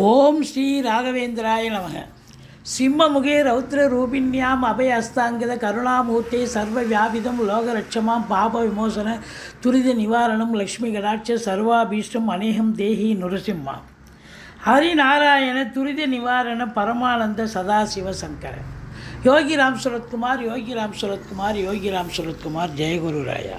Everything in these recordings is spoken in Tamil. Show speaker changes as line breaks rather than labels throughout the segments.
ஓம் ஸ்ரீ ராகவேந்திராய நமக. சிம்மமுகே ரௌத்ர ரூபிண்யாம் அபய அஸ்தாங்கித கருணாமூர்த்தி சர்வ வியாபிதம் லோகரட்சமாம் பாப விமோசன துரித நிவாரணம் லக்ஷ்மி கடாட்ச சர்வாபீஷ்டம் அநேகம் தேஹி நுரசிம்மா ஹரிநாராயண துரித நிவாரண பரமானந்த சதாசிவ சங்கர யோகிராம் சுரத்குமார் யோகிராம் சுரத்குமார் யோகிராம் சுரத்குமார் ஜெயகுரு ராயா.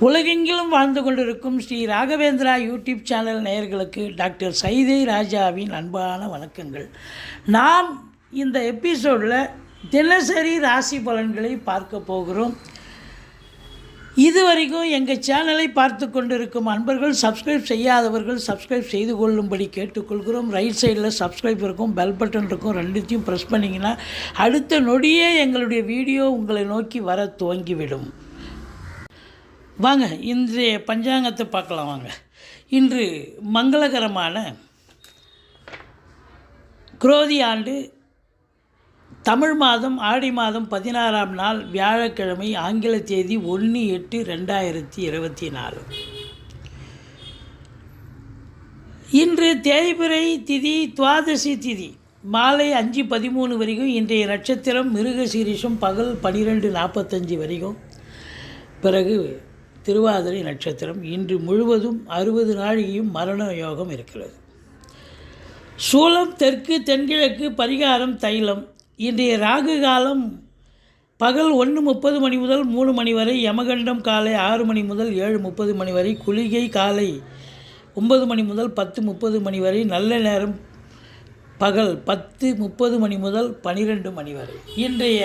உலகெங்கிலும் வாழ்ந்து கொண்டிருக்கும் ஸ்ரீ ராகவேந்திரா யூடியூப் சேனல் நேயர்களுக்கு டாக்டர் சைதை ராஜாவின் அன்பான வணக்கங்கள். நாம் இந்த எபிசோடில் தினசரி ராசி பலன்களை பார்க்க போகிறோம். இதுவரைக்கும் எங்கள் சேனலை பார்த்து கொண்டிருக்கும் அன்பர்கள் சப்ஸ்கிரைப் செய்யாதவர்கள் சப்ஸ்கிரைப் செய்து கொள்ளும்படி கேட்டுக்கொள்கிறோம். ரைட் சைடில் சப்ஸ்கிரைப் இருக்கும், பெல் பட்டன் இருக்கும், ரெண்டுத்தையும் ப்ரெஸ் பண்ணிங்கன்னா அடுத்த நொடியே எங்களுடைய வீடியோ உங்களை நோக்கி வர துவங்கிவிடும். வாங்க இன்றைய பஞ்சாங்கத்தை பார்க்கலாம். வாங்க, இன்று மங்களகரமான குரோதி ஆண்டு தமிழ் மாதம் ஆடி மாதம் 16ஆம் நாள் வியாழக்கிழமை, ஆங்கில தேதி 1/8/2024. இன்று தேய்பிறை திதி துவாதசி திதி மாலை 5:13 வரைக்கும். இன்றைய நட்சத்திரம் மிருகசீரிஷம் பகல் 12:45 வரைக்கும். பிறகு திருவாதிரை நட்சத்திரம். இன்று முழுவதும் 60 நாழிகையும் மரண யோகம் இருக்கிறது. சூலம் தெற்கு தென்கிழக்கு. பரிகாரம் தைலம். இன்றைய ராகு காலம் பகல் 1:30 மணி முதல் 3 மணி வரை. யமகண்டம் காலை 6 மணி முதல் 7:30 மணி வரை. குளிகை காலை 9 மணி முதல் 10:30 மணி வரை. நல்ல நேரம் பகல் 10:30 மணி முதல் 12 மணி வரை. இன்றைய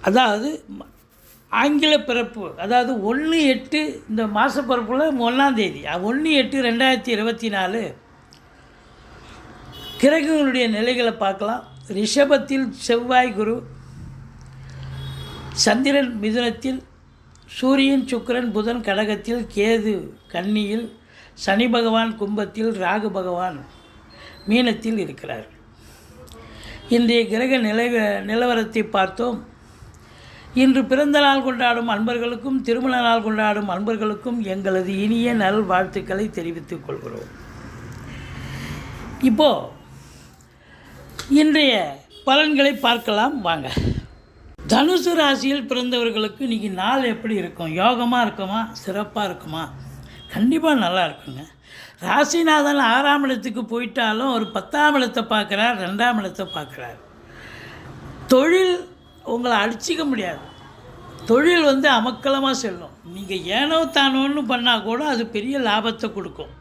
அதாவது ஆங்கில பிறப்பு, அதாவது 1/8 இந்த மாத பிறப்பில் 1ஆம் தேதி 1/8/2024 கிரகங்களுடைய நிலைகளை பார்க்கலாம். ரிஷபத்தில் செவ்வாய் குரு, சந்திரன் மிதுனத்தில், சூரியன் சுக்கிரன் புதன் கடகத்தில், கேது கன்னியில், சனி பகவான் கும்பத்தில், ராகு பகவான் மீனத்தில் இருக்கிறார். இன்றைய கிரக நிலவரத்தை பார்த்தோம். இன்று பிறந்த நாள் கொண்டாடும் அன்பர்களுக்கும் திருமண நாள் கொண்டாடும் அன்பர்களுக்கும் எங்களது இனிய நல் வாழ்த்துக்களை தெரிவித்துக் கொள்கிறோம். இப்போது இன்றைய பலன்களை பார்க்கலாம் வாங்க. தனுசு ராசியில் பிறந்தவர்களுக்கு இன்றைக்கி நாள் எப்படி இருக்கும்? யோகமாக இருக்குமா? சிறப்பாக இருக்குமா? கண்டிப்பாக நல்லா இருக்குங்க. ராசிநாதன் 6ஆம் இடத்துக்கு போயிட்டாலும் ஒரு 10ஆம் இடத்தை பார்க்குறார், 2ஆம் இடத்தை பார்க்குறார். தொழில் உங்களை அடிச்சிக்க முடியாது. தொழில் அமக்கலமாக செல்லும். நீங்கள் ஏனோ தானோன்னு பண்ணால் கூட அது பெரிய லாபத்தை கொடுக்கும்.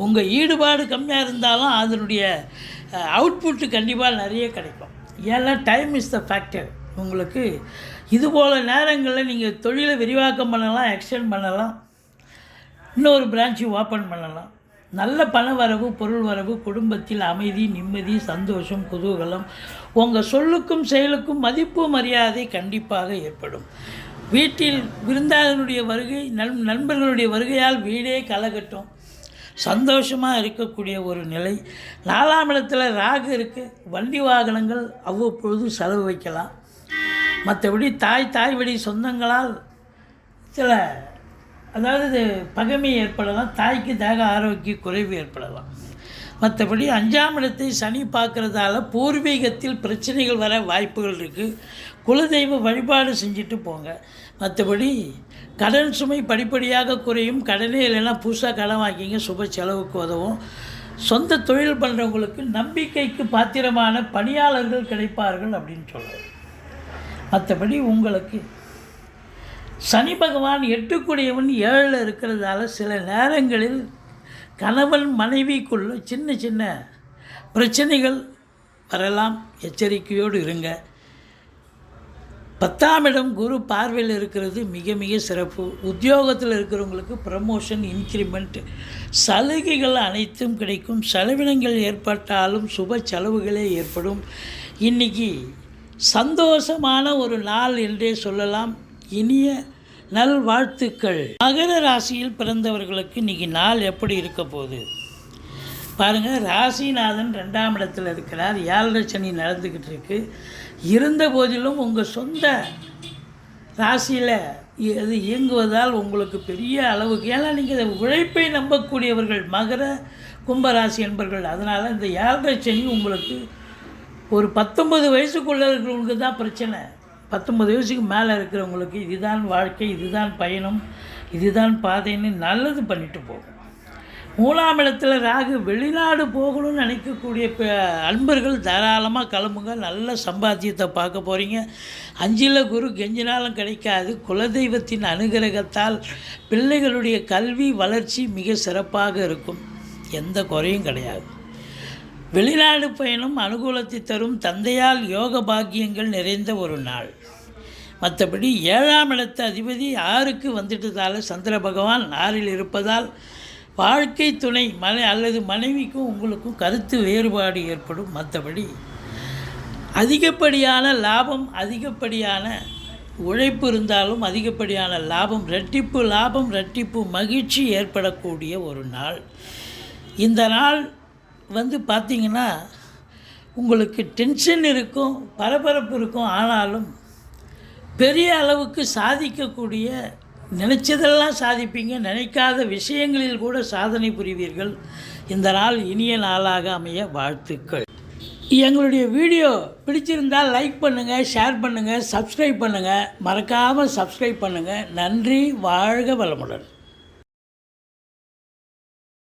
உங்கள் ஈடுபாடு கம்மியாக இருந்தாலும் அதனுடைய அவுட்புட்டு கண்டிப்பாக நிறைய கிடைக்கும். ஏன்னா டைம் இஸ் த ஃபேக்டர். உங்களுக்கு இதுபோல் நேரங்களில் நீங்கள் தொழிலை விரிவாக்கம் பண்ணலாம், எக்ஸ்டெண்ட் பண்ணலாம், இன்னொரு பிரான்ச்சு ஓப்பன் பண்ணலாம். நல்ல பண வரவு, பொருள் வரவு, குடும்பத்தில் அமைதி, நிம்மதி, சந்தோஷம், குதூகலம், உங்கள் சொல்லுக்கும் செயலுக்கும் மதிப்பு மரியாதை கண்டிப்பாக ஏற்படும். வீட்டில் விருந்தாளனுடைய வருகை, நண்பர்களுடைய வருகையால் வீடே கலகட்டும், சந்தோஷமாக இருக்கக்கூடிய ஒரு நிலை. 4ஆம் இடத்துல ராகு இருக்குது. வண்டி வாகனங்கள் அவ்வப்பொழுது செலவு வைக்கலாம். மற்றபடி தாய் வழி சொந்தங்களால் சில அதாவது பகைமை ஏற்படலாம். தாய்க்கு தேக ஆரோக்கிய குறைவு ஏற்படலாம். மற்றபடி 5ஆம் இடத்தை சனி பார்க்குறதால பூர்வீகத்தில் பிரச்சனைகள் வர வாய்ப்புகள் இருக்குது. குலதெய்வ வழிபாடு செஞ்சுட்டு போங்க. மற்றபடி கடன் சுமை படிப்படியாக குறையும். கடனே இல்லைன்னா புதுசாக கடன் வாங்கிங்க, சுப செலவுக்கு உதவும். சொந்த தொழில் பண்ணுறவங்களுக்கு நம்பிக்கைக்கு பாத்திரமான பணியாளர்கள் கிடைப்பார்கள் அப்படின்னு சொல்லுவார். மற்றபடி உங்களுக்கு சனி பகவான் 8 7 இருக்கிறதால சில நேரங்களில் கணவன் மனைவிக்குள்ள சின்ன சின்ன பிரச்சனைகள் வரலாம். எச்சரிக்கையோடு இருங்க. 10ஆம் இடம் குரு பார்வையில் இருக்கிறது மிக மிக சிறப்பு. உத்தியோகத்தில் இருக்கிறவங்களுக்கு ப்ரமோஷன், இன்க்ரிமெண்ட், சலுகைகள் அனைத்தும் கிடைக்கும். செலவினங்கள் ஏற்பட்டாலும் சுப செலவுகளே ஏற்படும். இன்றைக்கி சந்தோஷமான ஒரு நாள் என்றே சொல்லலாம். இனிய நல்வாழ்த்துக்கள். மகர ராசியில் பிறந்தவர்களுக்கு இன்றைக்கி நாள் எப்படி இருக்க போகுது பாருங்கள். ராசிநாதன் 2ஆம் இடத்தில் இருக்கிறார். 7 சனி நடந்துக்கிட்டு இருக்கு. இருந்த போதிலும் உங்கள் சொந்த ராசியில் அது இயங்குவதால் உங்களுக்கு பெரிய அளவுக்கு, ஏன்னா நீங்கள் உழைப்பை நம்பக்கூடியவர்கள். மகர கும்பராசி என்பர்கள். அதனால் இந்த 7.5 சனி உங்களுக்கு ஒரு 19 வயசுக்குள்ளே இருக்கிறவங்களுக்கு தான் பிரச்சனை. 19 வயசுக்கு மேலே இருக்கிறவங்களுக்கு இதுதான் வாழ்க்கை, இதுதான் பயணம், இதுதான் பாதைன்னு நல்லது பண்ணிட்டு போகும். 3ஆம் இடத்துல ராகு. வெளிநாடு போகணும்னு நினைக்கக்கூடிய அன்பர்கள் தாராளமாக கிளம்புங்க. நல்ல சம்பாத்தியத்தை பார்க்க போகிறீங்க. 5ல் குரு கெஞ்சினாலும் கிடைக்காது. குலதெய்வத்தின் அனுகிரகத்தால் பிள்ளைகளுடைய கல்வி வளர்ச்சி மிக சிறப்பாக இருக்கும். எந்த குறையும் கிடையாது. வெளிநாடு பயணம் அனுகூலத்தை தரும். தந்தையால் யோக பாக்கியங்கள் நிறைந்த ஒரு நாள். மற்றபடி 7ஆம் இடத்து அதிபதி 6க்கு வந்துட்டதால் சந்திர பகவான் 6இல் இருப்பதால் வாழ்க்கை துணை அல்லது மனைவிக்கும் உங்களுக்கும் கருத்து வேறுபாடு ஏற்படும். மற்றபடி அதிகப்படியான லாபம், அதிகப்படியான உழைப்பு இருந்தாலும் அதிகப்படியான லாபம், இரட்டிப்பு மகிழ்ச்சி ஏற்படக்கூடிய ஒரு நாள். இந்த நாள் பார்த்திங்கன்னா உங்களுக்கு டென்ஷன் இருக்கும், பரபரப்பு இருக்கும். ஆனாலும் பெரிய அளவுக்கு சாதிக்கக்கூடிய, நினைச்சதெல்லாம் சாதிப்பீங்க. நினைக்காத விஷயங்களில் கூட சாதனை புரிவீர்கள். இந்த நாள் இனிய நாளாக அமைய வாழ்த்துக்கள். எங்களுடைய வீடியோ பிடிச்சிருந்தால் லைக் பண்ணுங்கள், ஷேர் பண்ணுங்கள், சப்ஸ்கிரைப் பண்ணுங்கள். மறக்காமல் சப்ஸ்கிரைப் பண்ணுங்கள். நன்றி. வாழ்க வளமுடன்.